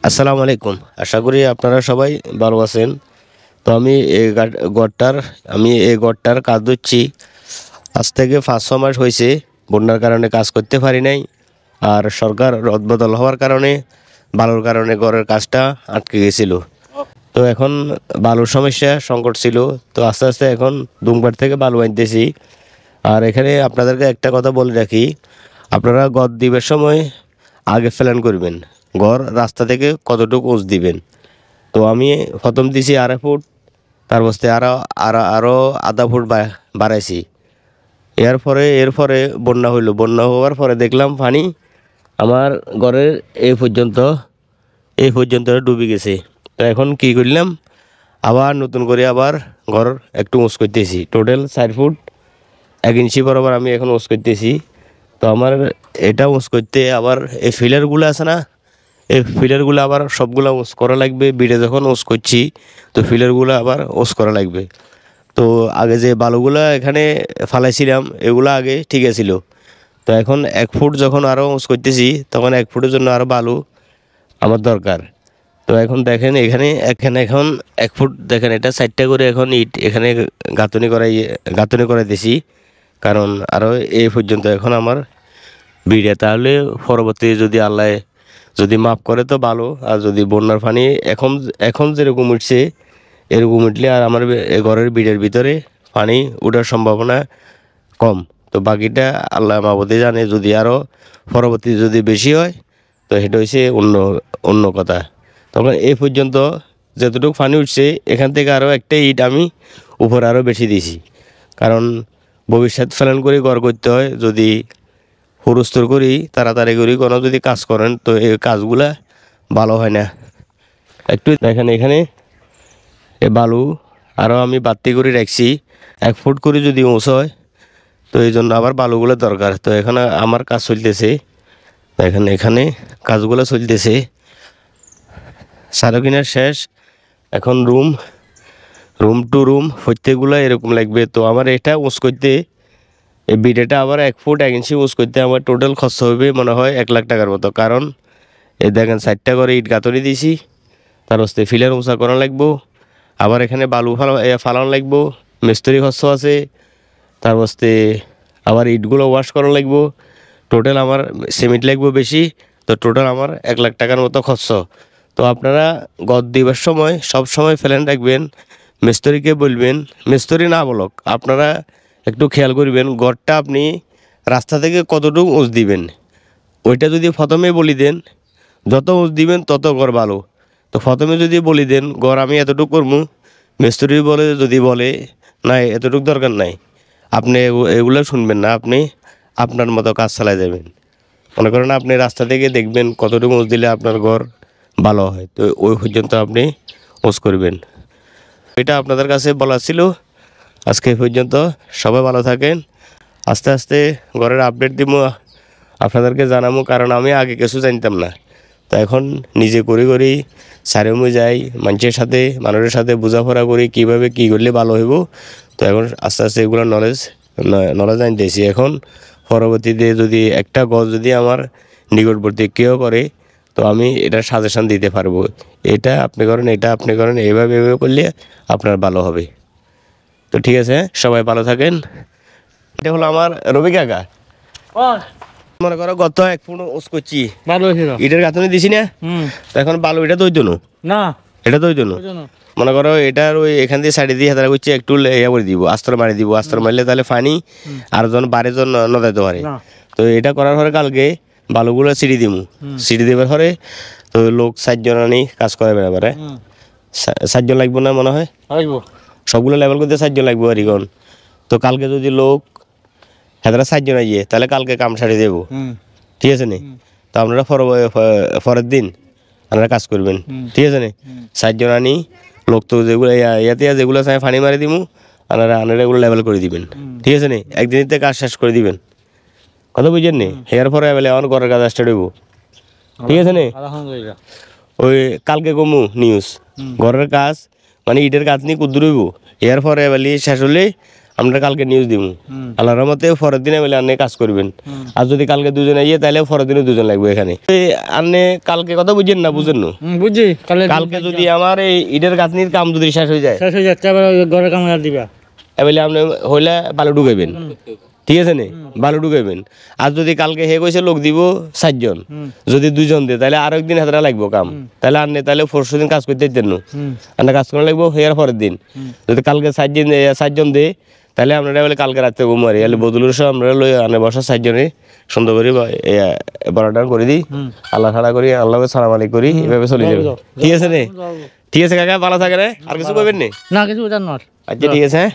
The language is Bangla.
আসসালামু আলাইকুম। আশা করি আপনারা সবাই ভালো আছেন। তো আমি এই ঘরটার কাজ ধরছি। আজ থেকে ৫-৬ মাস হয়েছে। বন্যার কারণে কাজ করতে পারি নাই। আর সরকার রদবদল হওয়ার কারণে, বালুর কারণে ঘরের কাজটা আটকে গেছিল। তো এখন বালুর সমস্যা সংকট ছিল। তো আস্তে আস্তে এখন দুমঘাট থেকে বালু আনতেছি। আর এখানে আপনাদেরকে একটা কথা বলে রাখি, আপনারা গদ দিবার সময় আগে প্ল্যান করবেন ঘর রাস্তা থেকে কতটুকু উঁচ দিবেন। তো আমি প্রথম দিছি ২.৫ ফুট, তার বস্তে আরও আধা ফুট বাড়াইছি। এরপরে বন্যা হইলো। বন্যা হওয়ার পরে দেখলাম পানি আমার ঘরের এই পর্যন্ত ডুবে গেছে। তো এখন কি করলাম, আবার নতুন করে ঘর একটু উঁচ করতেছি। টোটাল ৪ ফুট ১ ইঞ্চি বরাবর আমি এখন উঁচ করতেছি। তো আমার এটা উঁচ করতে আবার এই ফিলারগুলো আছে না, এই ফিলারগুলো আবার সবগুলো উঁচ করা লাগবে। বিড়ে যখন উঁচ করছি তো ফিলারগুলো আবার উঁচ করা লাগবে। তো আগে যে বালুগুলো এখানে ফালাইছিলাম এগুলো আগে ঠিক ছিল। তো এখন ১ ফুট যখন আরও উঁচ করতেছি তখন ১ ফুটের জন্য আরও বালু আমার দরকার। তো এখন দেখেন এখানে এখন ১ ফুট দেখেন, এটা ৪টা করে এখন ইট এখানে গাঁথনি করাইতেছি। কারণ আরও এই পর্যন্ত এখন আমার বিড়ে, তাহলে পরবর্তী যদি আল্লাহ যদি মাফ করে তো ভালো। আর যদি বন্যার পানি এখন এখন যেরকম উঠছে এরকম উঠলে আর আমার ঘরের বিড়ের ভিতরে পানি ওঠার সম্ভাবনা কম। তো বাকিটা আল্লাহ মাবুদই জানে। যদি আরও পরবর্তী যদি বেশি হয় তো সেটা হচ্ছে অন্য কথা। তখন এই পর্যন্ত যতটুকু পানি উঠছে এখান থেকে আরও একটা ইট আমি উপরে আরও বেশি দিয়েছি। কারণ ভবিষ্যৎ প্ল্যান করে ঘর করতে হয়। যদি হুরস্থুর করি তাড়াতাড়ি করি কোনো যদি কাজ করেন তো এই কাজগুলা ভালো হয় না। একটু দেখেন এখানে এ বালু আরও আমি বাড়তি করে রাখছি। ১ ফুট করে যদি উঁচ হয় তো এই জন্য আবার বালুগুলো দরকার। তো এখানে আমার কাজ চলতেছে, দেখেন এখানে কাজগুলো চলতেছে। সারকিনার শেষ। এখন রুম টু রুম প্রত্যেকগুলো এরকম লাগবে। তো আমার এটা উঁচ করতে এই বিড়েটা আবার ১ ফুট ১ ইঞ্চি উঁচ করতে আমার টোটাল খরচ হবে মনে হয় ১,০০,০০০ টাকার মতো। কারণ এই দেখেন ৪টা করে ইট গাঁথনি দিয়েছি, তার হচ্ছে ফিলার উঁচা করা লাগবো, আবার এখানে বালু ফালানো লাগবো, মিস্ত্রি খরচ আছে, তার হচ্ছে আবার ইটগুলো ওয়াশ করা লাগবো। টোটাল আমার সিমেন্ট লাগবো বেশি। তো টোটাল আমার ১,০০,০০০ টাকার মতো খরচ। তো আপনারা গদ দিবার সময় সব সময় প্ল্যান রাখবেন, মিস্ত্রিকে বলবেন, মিস্ত্রি না বলক আপনারা একটু খেয়াল করবেন গড়টা আপনি রাস্তা থেকে কতটুকু উঁচ দিবেন। ওইটা যদি প্রথমে বলি দেন যত উঁচ দিবেন তত গড় ভালো। তো প্রথমে যদি বলি দেন গড় আমি এতটুকু করবো, মিস্ত্রি যদি বলে না এতটুকু দরকার নাই, আপনি এগুলো শুনবেন না, আপনি আপনার মতো কাজ চালাই যাবেন। মনে করেন আপনি রাস্তা থেকে দেখবেন কতটুকু উঁচ দিলে আপনার ঘর ভালো হয়, তো ওই পর্যন্ত আপনি উঁচ করবেন। এটা আপনাদের কাছে বলা ছিল। আজকে এই পর্যন্ত, সবাই ভালো থাকেন। আস্তে আস্তে ঘরের আপডেট দিব, আপনাদেরকে জানাবো। কারণ আমি আগে কিছু জানতাম না। তো এখন নিজে করি সারেমু যাই, মানুষের সাথে বোঝাপড়া করি কীভাবে কী করলে ভালো হইব। তো এখন আস্তে আস্তে এগুলো নলেজ আনতেছি। এখন পরবর্তীতে যদি একটা গছ যদি আমার নিকটবর্তী কেউ করে তো আমি এটা সাজেশন দিতে পারবো, এটা আপনি করেন, এটা আপনি করেন, এভাবে করলে আপনার ভালো হবে। তো ঠিক আছে, সবাই ভালো থাকেন। এটা হলো আমার রবি কাকা। মনে করো গত ১ ফুট উঁচ করছি, ইটের গাঁথনি দিছি না, তো এখন বালু এটা তৈরি না, এটা তৈরি মনে করো এটার ওই এখান দিয়ে সাইডে দিয়ে হাতারা করছি, একটু ইয়া করে দিব, আস্তর মারি দিব। আস্তর মারলে তাহলে পানি আর জন বাড়ির জন্য নদাইতে পারে। তো এটা করার পরে কালকে বালুগুলো সিঁড়ি দিব, সিঁড়ি দেবার পরে তো লোক ৪ জন আনি কাজ করে বেড়াবারে। ৪ জন লাগবে না মনে হয়, সবগুলো লেভেল করতে 4 জন লাগবে আরিগন। তো কালকে যদি লোক হেতারা 4 জন আইয়ে তাহলে কালকে কাম সারি দেবো, ঠিক আছে নি? তো আপনারা পরের দিন আপনারা কাজ করবেন, ঠিক আছে নি? 4 জন আনি লোক, তো যেগুলো যেগুলো চাই ফানি মারি দিব, আপনারা এগুলো লেভেল করে দিবেন, ঠিক আছে নি? একদিনতে কাজ শেষ করে দিবেন, কথা বুঝছেন নি? এর পরে আমার ঘরের কাজ স্টার্ট হইব, ঠিক আছে নি? ওই কালকে কমু নিউজ ঘরের কাজ মানে ইটের কাজ নিয়ে কুদ্দুর হইব। এর পরে শেষ হলে আমরা কালকে নিউজ দিব আল্লাহর রহমতে পরের দিনে বলে আপনি কাজ করবেন আর যদি কালকে দুজন আইয়ে তাহলে পরের দিনে দুজন লাগবে এখানে আপনি কালকে কথা বুঝেন না বুঝেন না বুঝছি কালকে যদি আমার এই ইটের গাছনির কাম যদি শেষ হয়ে যায় শেষ হয়ে যাচ্ছে আবার ঘরের কাম দিবা এবারে আপনি হইলে বালু ঢুকাইবেন ঠিক আছে নে বালু ঢুকাইবেন আর যদি কালকে হে কইছে লোক দিব 4 জন যদি 2 জন দে তাহলে আরো একদিন হাতরা লাগবো কাম তাহলে আনলে তাহলে 400 দিন কাজ করতে দিতেন না আন্না কাজ করা লাগবো হেয়ার পরের দিন যদি কালকে 4 জন দে তাহলে আপনারা বলে কালকে রাতে ঘুমারি এলে বদলুর সব আমরা লই আনে বসা 4 জনে সুন্দর করে বড়টা করে দিই আল্লাহ ছাড়া করি আল্লাহকে সালাম আলাইকুম করি এভাবে চলে যাবে ঠিক আছে নে ঠিক আছে কাকা ভালো থাকে রে আর কিছু কইবেন নি না কিছু জানো আচ্ছা ঠিক আছে হ্যাঁ